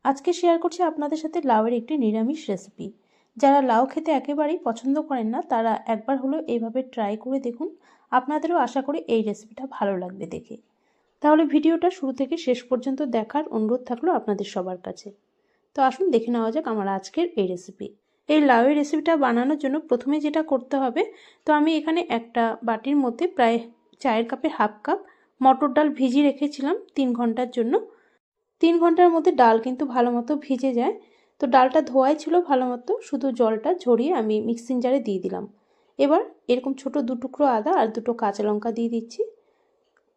আজকে শেয়ার করছি আপনাদের সাথে লাউয়ের একটি নিরামিষ রেসিপি। যারা লাউ খেতে একেবারেই পছন্দ করেন না তারা একবার হলেও এইভাবে ট্রাই করে দেখুন। আপনাদেরও আশা করি এই রেসিপিটা ভালো লাগবে দেখে। তাহলে ভিডিওটা শুরু থেকে শেষ পর্যন্ত দেখার অনুরোধ থাকলো আপনাদের সবার কাছে। তো আসুন দেখে নেওয়া যাক আমার আজকের এই রেসিপি। এই লাউয়ের রেসিপিটা বানানোর জন্য প্রথমে যেটা করতে হবে, তো আমি এখানে একটা বাটির মধ্যে প্রায় চায়ের কাপের হাফ কাপ মটর ডাল ভিজিয়ে রেখেছিলাম 3 ঘন্টার জন্য। 3 ঘন্টার মধ্যে ডাল কিন্তু ভালো মতো ভিজে যায়। তো ডালটা ধোয়াই ছিল ভালো মতো, শুধু জলটা ঝরিয়ে আমি মিক্সিং জারে দিয়ে দিলাম। এবার এরকম ছোট 2 টুকরো আদা আর 2টো কাঁচা লঙ্কা দিয়ে দিচ্ছি।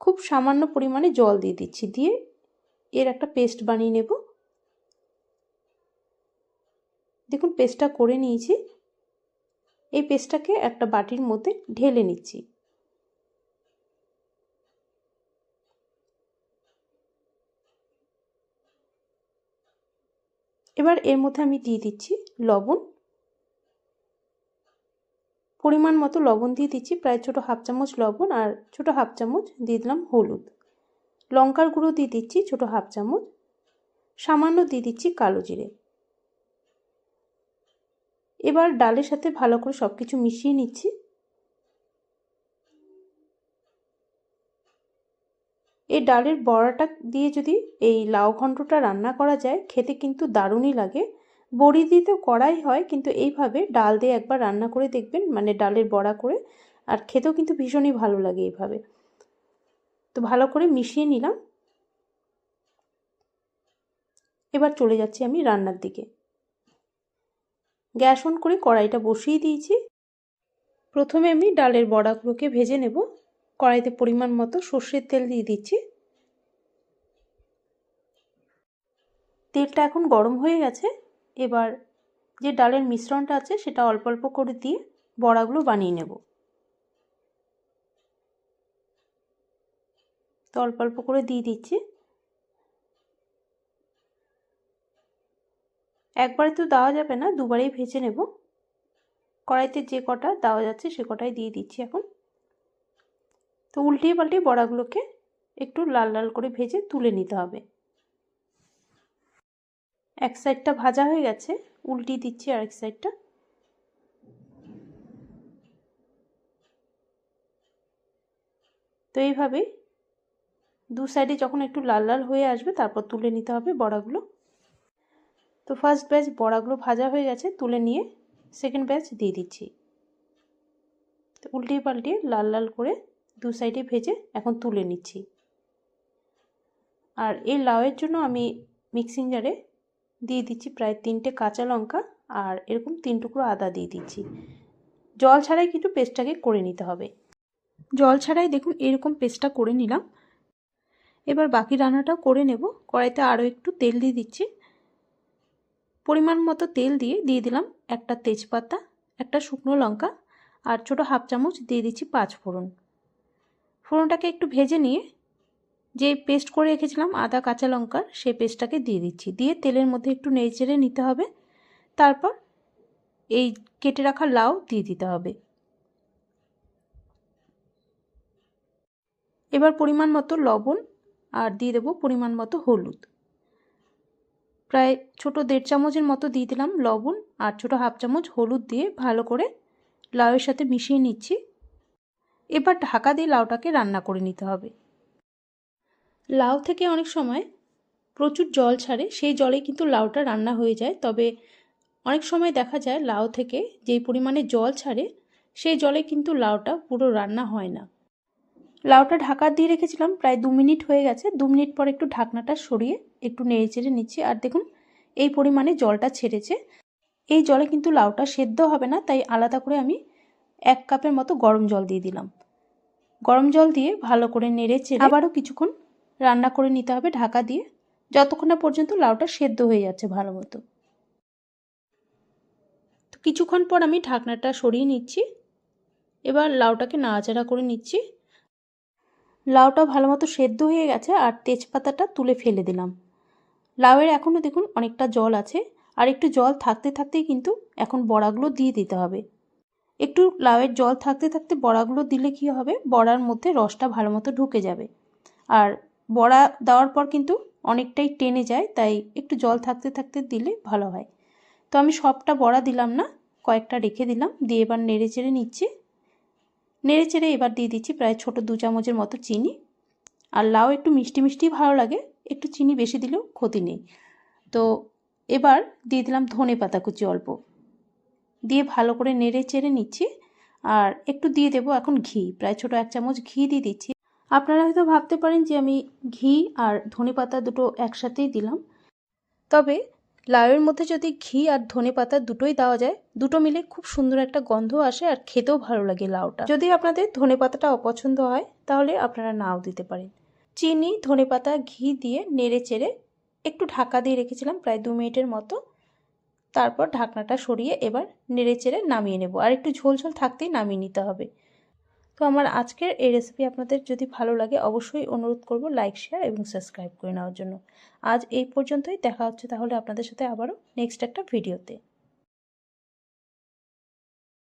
খুব সামান্য পরিমাণে জল দিয়ে দিচ্ছি, দিয়ে এর একটা পেস্ট বানিয়ে নেব। দেখুন পেস্টটা করে নিয়েছি। এই পেস্টটাকে একটা বাটির মধ্যে ঢেলে নিচ্ছি। এবার এর মধ্যে আমি দিয়ে দিচ্ছি লবণ। পরিমাণ মতো লবণ দিয়ে দিচ্ছি, প্রায় ছোটো হাফ চামচ লবণ, আর ছোটো হাফ চামচ দিয়ে দিলাম হলুদ। লঙ্কার গুঁড়ো দিয়ে দিচ্ছি ছোটো হাফ চামচ, সামান্য দিয়ে দিচ্ছি কালো জিরে। এবার ডালের সাথে ভালো করে সব কিছু মিশিয়ে নিচ্ছি। এই ডালের বড়াটা দিয়ে যদি এই লাউ ঘন্টটা রান্না করা যায় খেতে কিন্তু দারুণই লাগে। বড়ি দিয়ে তো করাই হয়, কিন্তু এইভাবে ডাল দিয়ে একবার রান্না করে দেখবেন, মানে ডালের বড়া করে, আর খেতেও কিন্তু ভীষণই ভালো লাগে এইভাবে। তো ভালো করে মিশিয়ে নিলাম। এবার চলে যাচ্ছি আমি রান্নার দিকে। গ্যাস অন করে কড়াইটা বসিয়ে দিয়েছি। প্রথমে আমি ডালের বড়াগুলোকে ভেজে নেব। কড়াইতে পরিমাণ মতো সর্ষের তেল দিয়ে দিচ্ছি। তেলটা এখন গরম হয়ে গেছে। এবার যে ডালের মিশ্রণটা আছে সেটা অল্প অল্প করে দিয়ে বড়াগুলো বানিয়ে নেব। তো অল্প অল্প করে দিয়ে দিচ্ছি। একবারে তো দেওয়া যাবে না, দুবারেই ভেজে নেব। কড়াইতে যে কটা দেওয়া যাচ্ছে সে কটাই দিয়ে দিচ্ছি এখন। তো উল্টিয়ে পাল্টিয়ে বড়াগুলোকে একটু লাল লাল করে ভেজে তুলে নিতে হবে। এক সাইডটা ভাজা হয়ে গেছে, উল্টিয়ে দিচ্ছি আরেক সাইডটা। তো এইভাবে দু সাইডে যখন একটু লাল লাল হয়ে আসবে তারপর তুলে নিতে হবে বড়াগুলো। তো ফার্স্ট ব্যাচ বড়াগুলো ভাজা হয়ে গেছে, তুলে নিয়ে সেকেন্ড ব্যাচ দিয়ে দিচ্ছি। তো উল্টিয়ে পাল্টিয়ে লাল লাল করে দু সাইডে ভেজে এখন তুলে নিচ্ছি। আর এই লাউয়ের জন্য আমি মিক্সিং জারে দিয়ে দিচ্ছি প্রায় 3টে কাঁচা লঙ্কা, আর এরকম 3 টুকরো আদা দিয়ে দিচ্ছি। জল ছাড়াই কিন্তু পেস্টটাকে করে নিতে হবে। জল ছাড়াই দেখুন এরকম পেস্টটা করে নিলাম। এবার বাকি রান্নাটাও করে নেব। কড়াইতে আরও একটু তেল দিয়ে দিচ্ছি। পরিমাণ মতো তেল দিয়ে দিলাম একটা তেজপাতা, একটা শুকনো লঙ্কা, আর ছোটো হাফ চামচ দিয়ে দিচ্ছি 5 ফোড়ন। ফোড়নটাকে একটু ভেজে নিয়ে যে পেস্ট করে রেখেছিলাম আদা কাঁচা লঙ্কার, সেই পেস্টটাকে দিয়ে দিচ্ছি। দিয়ে তেলের মধ্যে একটু নেড়ে নিতে হবে। তারপর এই কেটে রাখা লাউ দিয়ে দিতে হবে। এবার পরিমাণ মতো লবণ আর দিয়ে দেবো পরিমাণ মতো হলুদ। প্রায় ছোটো 1.5 চামচের মতো দিয়ে দিলাম লবণ, আর ছোটো হাফ চামচ হলুদ দিয়ে ভালো করে লাউয়ের সাথে মিশিয়ে নিচ্ছি। এবার ঢাকা দিয়ে লাউটাকে রান্না করে নিতে হবে। লাউ থেকে অনেক সময় প্রচুর জল ছাড়ে, সেই জলে কিন্তু লাউটা রান্না হয়ে যায়। তবে অনেক সময় দেখা যায় লাউ থেকে যেই পরিমাণে জল ছাড়ে সেই জলে কিন্তু লাউটা পুরো রান্না হয় না। লাউটা ঢাকা দিয়ে রেখেছিলাম, প্রায় 2 মিনিট হয়ে গেছে। 2 মিনিট পর একটু ঢাকনাটা সরিয়ে একটু নেড়েচেড়ে নিচ্ছি। আর দেখুন এই পরিমাণে জলটা ছেড়েছে। এই জলে কিন্তু লাউটা সেদ্ধ হবে না, তাই আলাদা করে আমি 1 কাপের মতো গরম জল দিয়ে দিলাম। গরম জল দিয়ে ভালো করে নেড়েচেড়ে আবারও কিছুক্ষণ রান্না করে নিতে হবে ঢাকা দিয়ে, যতক্ষণ না পর্যন্ত লাউটা সেদ্ধ হয়ে যাচ্ছে ভালো মতো। তো কিছুক্ষণ পর আমি ঢাকনাটা সরিয়ে নিচ্ছি। এবার লাউটাকে নাড়াচাড়া করে নিচ্ছি। লাউটা ভালো মতো সেদ্ধ হয়ে গেছে, আর তেজপাতাটা তুলে ফেলে দিলাম। লাউয়ের এখনও দেখুন অনেকটা জল আছে, আর একটু জল থাকতে থাকতেই কিন্তু এখন বড়াগুলো দিয়ে দিতে হবে। একটু লাউয়ের জল থাকতে থাকতে বড়াগুলো দিলে কি হবে, বড়ার মধ্যে রসটা ভালো মতো ঢুকে যাবে। আর বড়া দেওয়ার পর কিন্তু অনেকটাই টেনে যায়, তাই একটু জল থাকতে থাকতে দিলে ভালো হয়। তো আমি সবটা বড়া দিলাম না, কয়েকটা রেখে দিলাম। দিয়ে এবার নেড়ে চেড়ে নিচ্ছি। নেড়ে চেড়ে এবার দিয়ে দিচ্ছি প্রায় ছোট 2 চামচের মতো চিনি। আর লাউ একটু মিষ্টি মিষ্টি ভালো লাগে, একটু চিনি বেশি দিলেও ক্ষতি নেই। তো এবার দিয়ে দিলাম ধনেপাতা কুচি অল্প, দিয়ে ভালো করে নেড়ে চেড়ে নিচ্ছি। আর একটু দিয়ে দেবো এখন ঘি, প্রায় ছোট 1 চামচ ঘি দিয়ে দিচ্ছি। আপনারা হয়তো ভাবতে পারেন যে আমি ঘি আর ধনেপাতা দুটো একসাথেই দিলাম, তবে লাউয়ের মধ্যে যদি ঘি আর ধনেপাতা দুটোই দেওয়া যায়, দুটো মিলে খুব সুন্দর একটা গন্ধ আসে আর খেতেও ভালো লাগে লাউটা। যদি আপনাদের ধনেপাতাটা অপছন্দ হয় তাহলে আপনারা নাও দিতে পারেন। চিনি, ধনেপাতা, ঘি দিয়ে নেড়ে চেড়ে একটু ঢাকা দিয়ে রেখেছিলাম প্রায় 2 মিনিটের মতো। তারপর ঢাকনাটা সরিয়ে এবার নেড়ে চেড়ে নামিয়ে নেব, আর একটু ঝোল ঝোল থাকতেই নামিয়ে নিতে হবে। তো আমার আজকের এই রেসিপি আপনাদের যদি ভালো লাগে অবশ্যই অনুরোধ করব লাইক, শেয়ার এবং সাবস্ক্রাইব করে নেওয়ার জন্য। আজ এই পর্যন্তই, দেখা হচ্ছে তাহলে আপনাদের সাথে আবারও নেক্সট একটা ভিডিওতে।